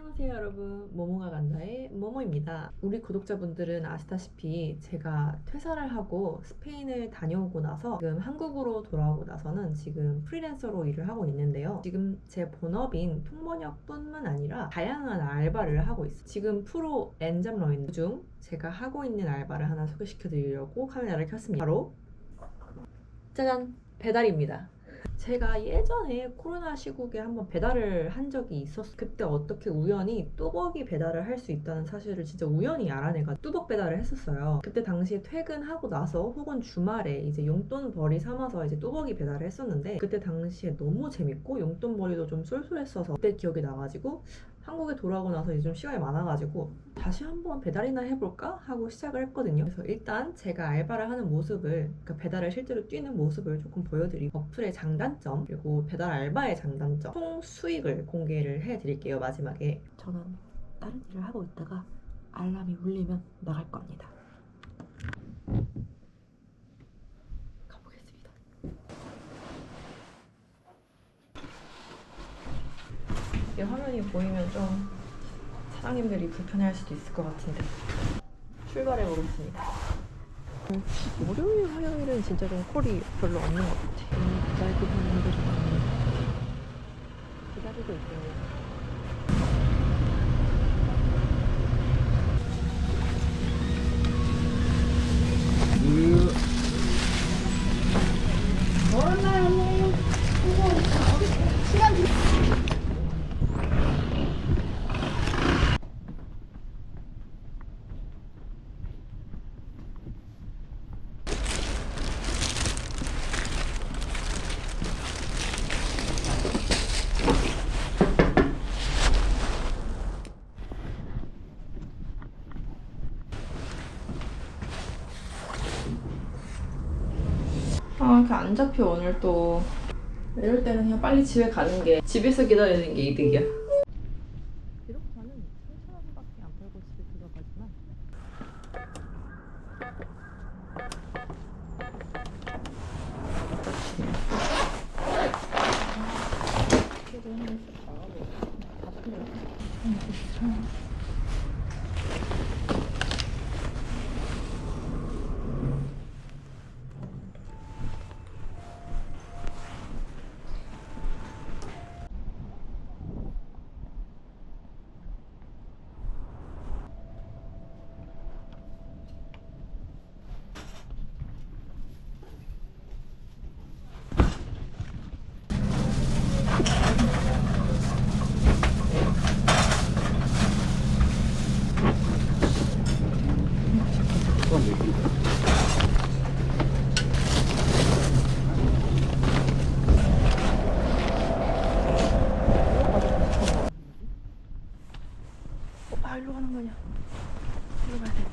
안녕하세요 여러분, 모모가 간다의 모모입니다. 우리 구독자분들은 아시다시피 제가 퇴사를 하고 스페인을 다녀오고 나서 지금 한국으로 돌아오고 나서는 지금 프리랜서로 일을 하고 있는데요. 지금 제 본업인 통번역뿐만 아니라 다양한 알바를 하고 있어요. 지금 프로 엔잡러인 중 제가 하고 있는 알바를 하나 소개시켜 드리려고 카메라를 켰습니다. 바로 짜잔! 배달입니다. 제가 예전에 코로나 시국에 한번 배달을 한 적이 있었어요. 그때 어떻게 우연히 뚜벅이 배달을 할 수 있다는 사실을 진짜 우연히 알아내가 뚜벅 배달을 했었어요. 그때 당시에 퇴근하고 나서 혹은 주말에 이제 용돈벌이 삼아서 이제 뚜벅이 배달을 했었는데, 그때 당시에 너무 재밌고 용돈벌이도 좀 쏠쏠했어서 그때 기억이 나가지고 한국에 돌아오고 나서 이제 좀 시간이 많아가지고 다시 한번 배달이나 해볼까 하고 시작을 했거든요. 그래서 일단 제가 알바를 하는 모습을, 그러니까 배달을 실제로 뛰는 모습을 조금 보여드리고 어플의 장단점 그리고 배달 알바의 장단점, 총 수익을 공개를 해드릴게요. 마지막에 저는 다른 일을 하고 있다가 알람이 울리면 나갈 겁니다. 가보겠습니다. 이 화면이 보이면 좀 사장님들이 불편해할 수도 있을 것 같은데 출발해 보겠습니다. 월요일, 화요일은 진짜 좀 콜이 별로 없는 것 같아. 배달 그분들이 기다리고 있군요. 이렇게 안 잡혀 오늘 또. 이럴 때는 그냥 빨리 집에 가는 게, 집에서 기다리는 게 이득이야. 비록 저는 3,000원밖에 안 벌고 집에 들어가지만 일로 가는 거냐? 일로 가야 돼.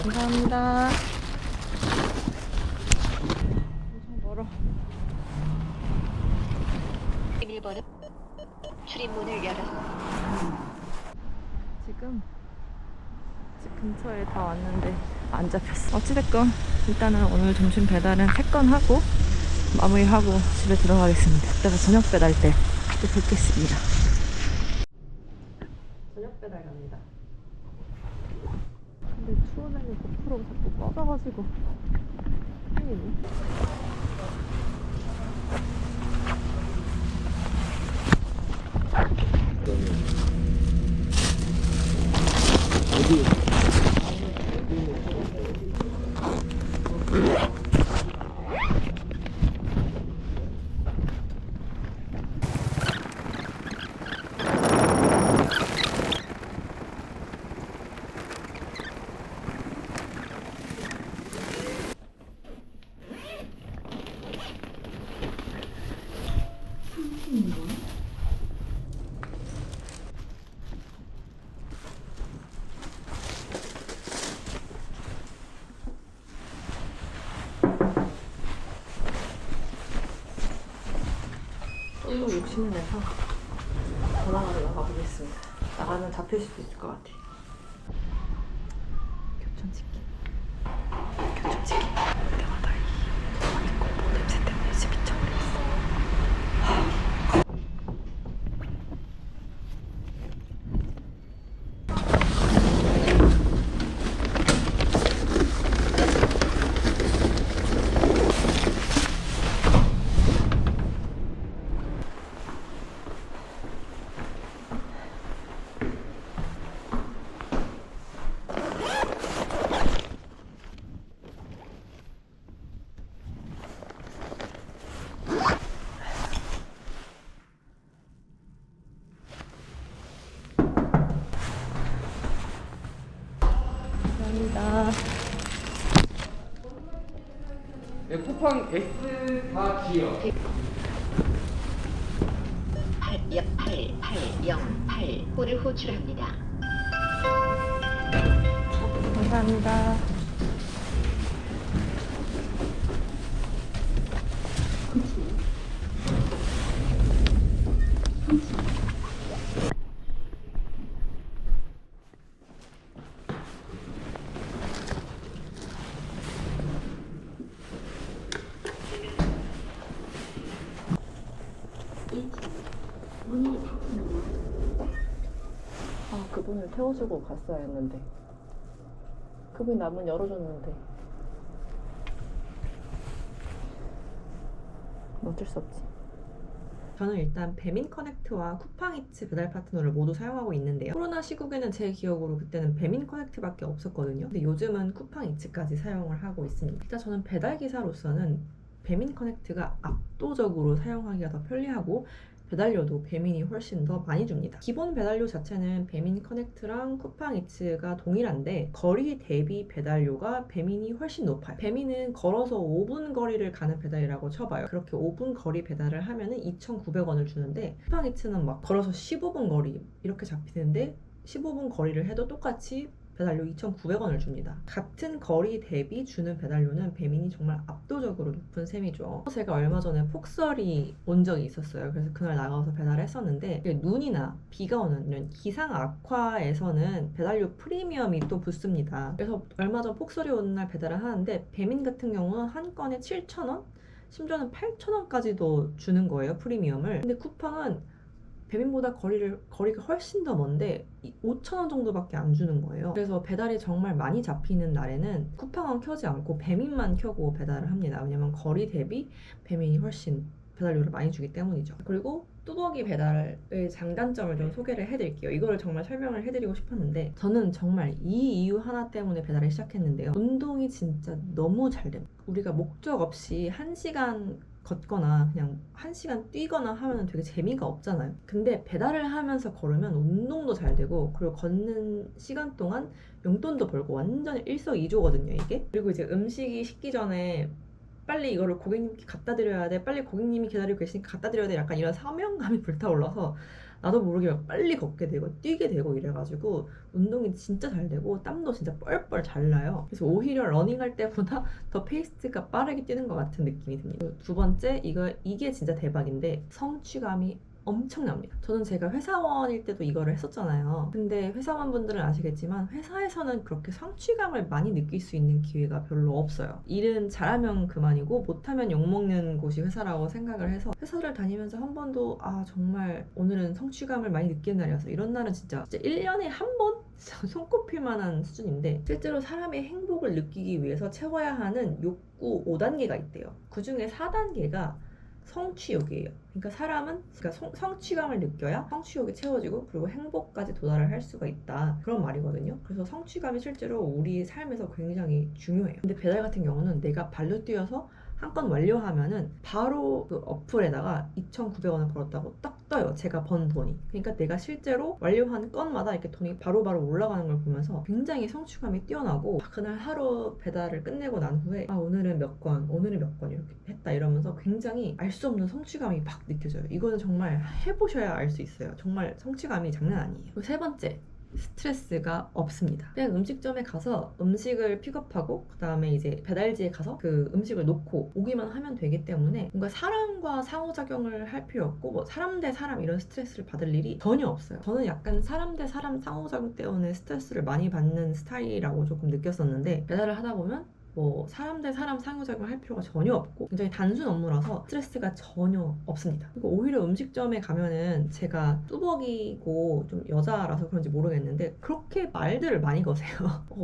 감사합니다. 엄청 멀어. 1번은 출입문을 열었습니다. 지금 집 근처에 다 왔는데 안 잡혔어. 어찌됐건 일단은 오늘 점심 배달은 3건 하고 마무리하고 집에 들어가겠습니다. 이따가 저녁 배달 때 또 뵙겠습니다. 저녁 배달 갑니다. 근데 추워지는 고프로가 자꾸 꺼져가지고 큰일이네. 또 욕심을 내서 전화하러 나가보겠습니다. 나가면 잡힐 수도 있을 것 같아. 교촌치킨. 교촌치킨 먹을 때마다 이 공포 냄새 때문에 진짜 미쳐버렸어. 감사합니다. 네, 쿠팡 X 다 기어. 8808 호출합니다. 감사합니다. 아, 그분을 태워주고 갔어야 했는데. 그분이 나 문 열어줬는데. 어쩔 수 없지. 저는 일단 배민 커넥트와 쿠팡이츠 배달 파트너를 모두 사용하고 있는데요. 코로나 시국에는 제 기억으로 그때는 배민 커넥트밖에 없었거든요. 근데 요즘은 쿠팡이츠까지 사용을 하고 있습니다. 일단 저는 배달 기사로서는 배민 커넥트가 압도적으로 사용하기가 더 편리하고 배달료도 배민이 훨씬 더 많이 줍니다. 기본 배달료 자체는 배민 커넥트랑 쿠팡이츠가 동일한데 거리 대비 배달료가 배민이 훨씬 높아요. 배민은 걸어서 5분 거리를 가는 배달이라고 쳐봐요. 그렇게 5분 거리 배달을 하면은 2,900원을 주는데 쿠팡이츠는 막 걸어서 15분 거리 이렇게 잡히는데 15분 거리를 해도 똑같이 배달료 2,900원을 줍니다. 같은 거리 대비 주는 배달료는 배민이 정말 압도적으로 높은 셈이죠. 제가 얼마 전에 폭설이 온 적이 있었어요. 그래서 그날 나가서 배달을 했었는데 눈이나 비가 오는 이런 기상 악화에서는 배달료 프리미엄이 또 붙습니다. 그래서 얼마 전 폭설이 오는 날 배달을 하는데 배민 같은 경우는 한 건에 7,000원? 심지어는 8,000원까지도 주는 거예요, 프리미엄을. 근데 쿠팡은 배민보다 거리가 훨씬 더 먼데 5,000원 정도밖에 안 주는 거예요. 그래서 배달이 정말 많이 잡히는 날에는 쿠팡은 켜지 않고 배민만 켜고 배달을 합니다. 왜냐면 거리 대비 배민이 훨씬 배달료를 많이 주기 때문이죠. 그리고 뚜벅이 배달의 장단점을 좀 소개를 해드릴게요. 이거를 정말 설명을 해드리고 싶었는데 저는 정말 이 이유 하나 때문에 배달을 시작했는데요. 운동이 진짜 너무 잘 됩니다. 우리가 목적 없이 1시간 걷거나 그냥 1시간 뛰거나 하면 되게 재미가 없잖아요. 근데 배달을 하면서 걸으면 운동도 잘 되고 그리고 걷는 시간 동안 용돈도 벌고 완전 일석이조거든요, 이게. 그리고 이제 음식이 식기 전에 빨리 이거를 고객님께 갖다 드려야 돼, 빨리 고객님이 기다리고 계시니까 갖다 드려야 돼, 약간 이런 사명감이 불타올라서 나도 모르게 막 빨리 걷게 되고 뛰게 되고 이래가지고 운동이 진짜 잘 되고 땀도 진짜 뻘뻘 잘 나요. 그래서 오히려 러닝할 때보다 더 페이스가 빠르게 뛰는 것 같은 느낌이 듭니다. 두 번째, 이게 진짜 대박인데 성취감이 엄청납니다. 저는 제가 회사원일 때도 이거를 했었잖아요. 근데 회사원분들은 아시겠지만 회사에서는 그렇게 성취감을 많이 느낄 수 있는 기회가 별로 없어요. 일은 잘하면 그만이고 못하면 욕먹는 곳이 회사라고 생각을 해서 회사를 다니면서 한 번도 정말 오늘은 성취감을 많이 느끼는 날이어서 이런 날은 진짜 1년에 한 번? 손꼽힐 만한 수준인데 실제로 사람의 행복을 느끼기 위해서 채워야 하는 욕구 5단계가 있대요. 그 중에 4단계가 성취욕이에요. 그러니까 사람은 성취감을 느껴야 성취욕이 채워지고 그리고 행복까지 도달을 할 수가 있다. 그런 말이거든요. 그래서 성취감이 실제로 우리 삶에서 굉장히 중요해요. 근데 배달 같은 경우는 내가 발로 뛰어서 한 건 완료하면은 바로 그 어플에다가 2,900원을 벌었다고 딱 떠요. 제가 번 돈이. 그러니까 내가 실제로 완료한 건마다 이렇게 돈이 바로바로 올라가는 걸 보면서 굉장히 성취감이 뛰어나고 그날 하루 배달을 끝내고 난 후에 오늘은 몇 건, 오늘은 몇 건 이렇게 했다 이러면서 굉장히 알 수 없는 성취감이 막 느껴져요. 이거는 정말 해보셔야 알 수 있어요. 정말 성취감이 장난 아니에요. 그리고 세 번째, 스트레스가 없습니다. 그냥 음식점에 가서 음식을 픽업하고 그 다음에 이제 배달지에 가서 그 음식을 놓고 오기만 하면 되기 때문에 뭔가 사람과 상호작용을 할 필요 없고 뭐 사람 대 사람 이런 스트레스를 받을 일이 전혀 없어요. 저는 약간 사람 대 사람 상호작용 때문에 스트레스를 많이 받는 스타일이라고 조금 느꼈었는데 배달을 하다 보면 뭐 사람 대 사람 상호작용을 할 필요가 전혀 없고 굉장히 단순 업무라서 스트레스가 전혀 없습니다. 그리고 오히려 음식점에 가면은 제가 뚜벅이고 좀 여자라서 그런지 모르겠는데 그렇게 말들을 많이 거세요.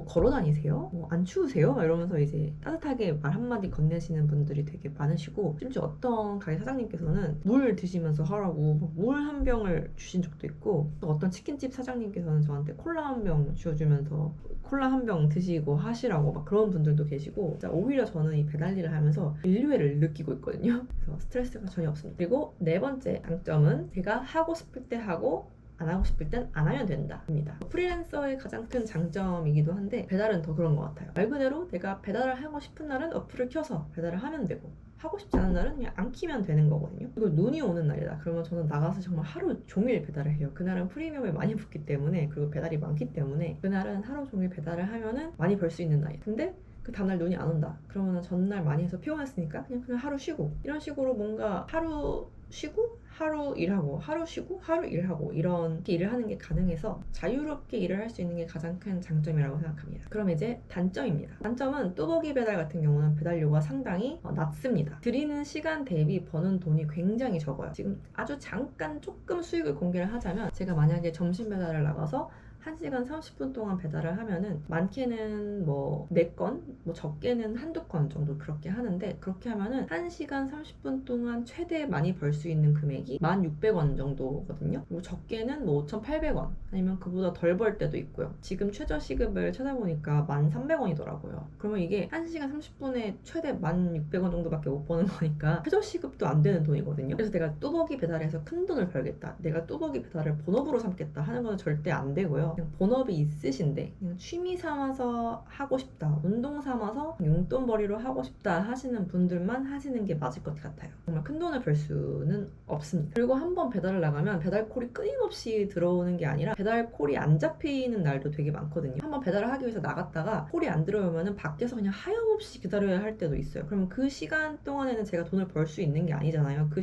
걸어 다니세요? 안 추우세요? 막 이러면서 이제 따뜻하게 말 한마디 건네시는 분들이 되게 많으시고 심지어 어떤 가게 사장님께서는 물 드시면서 하라고 물 한 병을 주신 적도 있고 또 어떤 치킨집 사장님께서는 저한테 콜라 한 병 주어주면서 콜라 한 병 드시고 하시라고 막 그런 분들도 계시고 진짜 오히려 저는 이 배달 일을 하면서 인류애를 느끼고 있거든요. 그래서 스트레스가 전혀 없습니다. 그리고 네 번째 장점은 제가 하고 싶을 때 하고 안 하고 싶을 땐 안 하면 된다입니다. 프리랜서의 가장 큰 장점이기도 한데 배달은 더 그런 것 같아요. 말 그대로 내가 배달을 하고 싶은 날은 어플을 켜서 배달을 하면 되고 하고 싶지 않은 날은 그냥 안 키면 되는 거거든요. 그리고 눈이 오는 날이다. 그러면 저는 나가서 정말 하루 종일 배달을 해요. 그날은 프리미엄을 많이 붙기 때문에 그리고 배달이 많기 때문에 그날은 하루 종일 배달을 하면은 많이 벌 수 있는 날이에요. 근데 그 다음날 눈이 안 온다. 그러면은 전날 많이 해서 피곤했으니까 그냥 하루 쉬고 이런 식으로 뭔가 하루 쉬고 하루 일하고 하루 쉬고 하루 일하고 이렇게 일을 하는 게 가능해서 자유롭게 일을 할 수 있는 게 가장 큰 장점이라고 생각합니다. 그럼 이제 단점입니다. 단점은 뚜벅이 배달 같은 경우는 배달료가 상당히 낮습니다. 드리는 시간 대비 버는 돈이 굉장히 적어요. 지금 아주 잠깐 조금 수익을 공개를 하자면 제가 만약에 점심 배달을 나가서 1시간 30분 동안 배달을 하면은 많게는 뭐 4건, 뭐 적게는 한두 건 정도 그렇게 하는데 그렇게 하면은 1시간 30분 동안 최대 많이 벌 수 있는 금액이 1,600원 정도거든요. 그리고 적게는 뭐 5,800원 아니면 그보다 덜 벌 때도 있고요. 지금 최저 시급을 찾아보니까 1,300원이더라고요. 그러면 이게 1시간 30분에 최대 1,600원 정도밖에 못 버는 거니까 최저 시급도 안 되는 돈이거든요. 그래서 내가 뚜벅이 배달해서 큰 돈을 벌겠다, 내가 뚜벅이 배달을 본업으로 삼겠다 하는 건 절대 안 되고요. 그냥 본업이 있으신데 그냥 취미 삼아서 하고 싶다, 운동 삼아서 용돈벌이로 하고 싶다 하시는 분들만 하시는 게 맞을 것 같아요. 정말 큰 돈을 벌 수는 없습니다. 그리고 한번 배달을 나가면 배달콜이 끊임없이 들어오는 게 아니라 배달콜이 안 잡히는 날도 되게 많거든요. 한번 배달을 하기 위해서 나갔다가 콜이 안 들어오면 밖에서 그냥 하염없이 기다려야 할 때도 있어요. 그러면 그 시간 동안에는 제가 돈을 벌 수 있는 게 아니잖아요. 그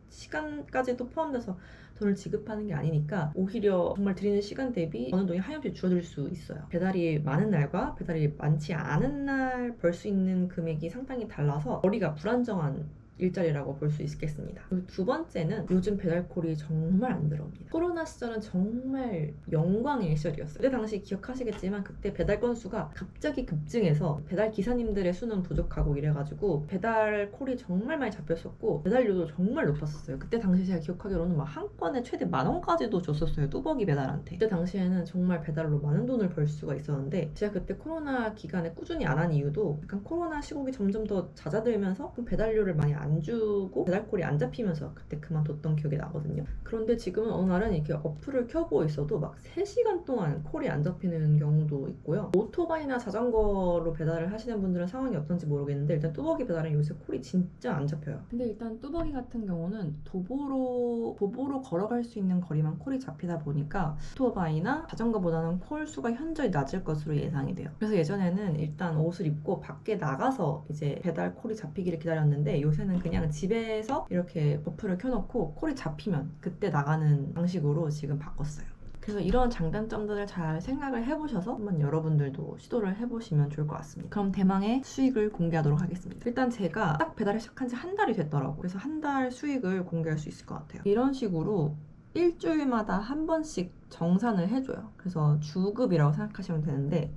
시간까지도 포함돼서 돈을 지급하는 게 아니니까 오히려 정말 드리는 시간 대비 버는 돈이 하염없이 줄어들 수 있어요. 배달이 많은 날과 배달이 많지 않은 날 벌 수 있는 금액이 상당히 달라서 거리가 불안정한 일자리라고 볼 수 있겠습니다. 그리고 두 번째는 요즘 배달콜이 정말 안 들어옵니다. 코로나 시절은 정말 영광의 시절이었어요. 그때 당시 기억하시겠지만 그때 배달 건수가 갑자기 급증해서 배달 기사님들의 수는 부족하고 이래가지고 배달콜이 정말 많이 잡혔었고 배달료도 정말 높았었어요. 그때 당시 제가 기억하기로는 막 한 건에 최대 10,000원까지도 줬었어요. 뚜벅이 배달한테. 그때 당시에는 정말 배달로 많은 돈을 벌 수가 있었는데 제가 그때 코로나 기간에 꾸준히 안 한 이유도 약간 코로나 시국이 점점 더 잦아들면서 배달료를 많이 안 주고 배달콜이 안 잡히면서 그때 그만뒀던 기억이 나거든요. 그런데 지금은 어느 날은 이렇게 어플을 켜고 있어도 막 3시간 동안 콜이 안 잡히는 경우도 있고요. 오토바이나 자전거로 배달을 하시는 분들은 상황이 어떤지 모르겠는데 일단 뚜벅이 배달은 요새 콜이 진짜 안 잡혀요. 근데 일단 뚜벅이 같은 경우는 도보로 걸어갈 수 있는 거리만 콜이 잡히다 보니까 오토바이나 자전거보다는 콜 수가 현저히 낮을 것으로 예상이 돼요. 그래서 예전에는 일단 옷을 입고 밖에 나가서 이제 배달 콜이 잡히기를 기다렸는데 요새는 그냥 집에서 이렇게 버프를 켜놓고 콜이 잡히면 그때 나가는 방식으로 지금 바꿨어요. 그래서 이런 장단점들을 잘 생각을 해보셔서 한번 여러분들도 시도를 해보시면 좋을 것 같습니다. 그럼 대망의 수익을 공개하도록 하겠습니다. 일단 제가 딱 배달을 시작한 지 한 달이 됐더라고요. 그래서 한 달 수익을 공개할 수 있을 것 같아요. 이런 식으로 일주일마다 한 번씩 정산을 해줘요. 그래서 주급이라고 생각하시면 되는데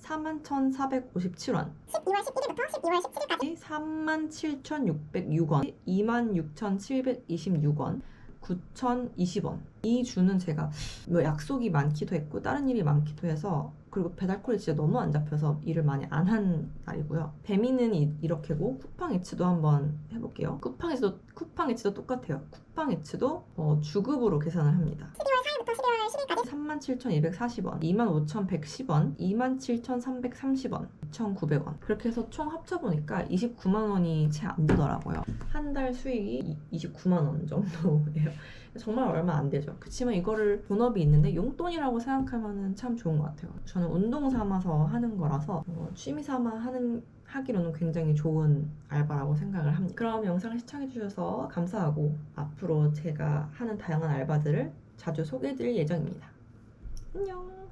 41,457원 12월 11일부터 12월 17일까지 37,606원 26,726원 9,020원 이 주는 제가 뭐 약속이 많기도 했고 다른 일이 많기도 해서 그리고 배달콜이 진짜 너무 안 잡혀서 일을 많이 안 한 날이고요. 배미는 이렇게고 쿠팡이츠도 한번 해볼게요. 쿠팡이츠도 똑같아요. 쿠팡이츠도 주급으로 계산을 합니다. 12월 4일부터 12월 10일까지 37,240원, 25,110원, 27,330원, 2,900원. 그렇게 해서 총 합쳐보니까 29만 원이 채 안 되더라고요. 한 달 수익이 29만 원 정도예요. 정말 얼마 안 되죠. 그렇지만 이거를 본업이 있는데 용돈이라고 생각하면 참 좋은 것 같아요. 저는 운동 삼아서 하는 거라서 취미 삼아 하기로는 굉장히 좋은 알바라고 생각을 합니다. 그럼 영상을 시청해주셔서 감사하고 앞으로 제가 하는 다양한 알바들을 자주 소개해드릴 예정입니다. 안녕.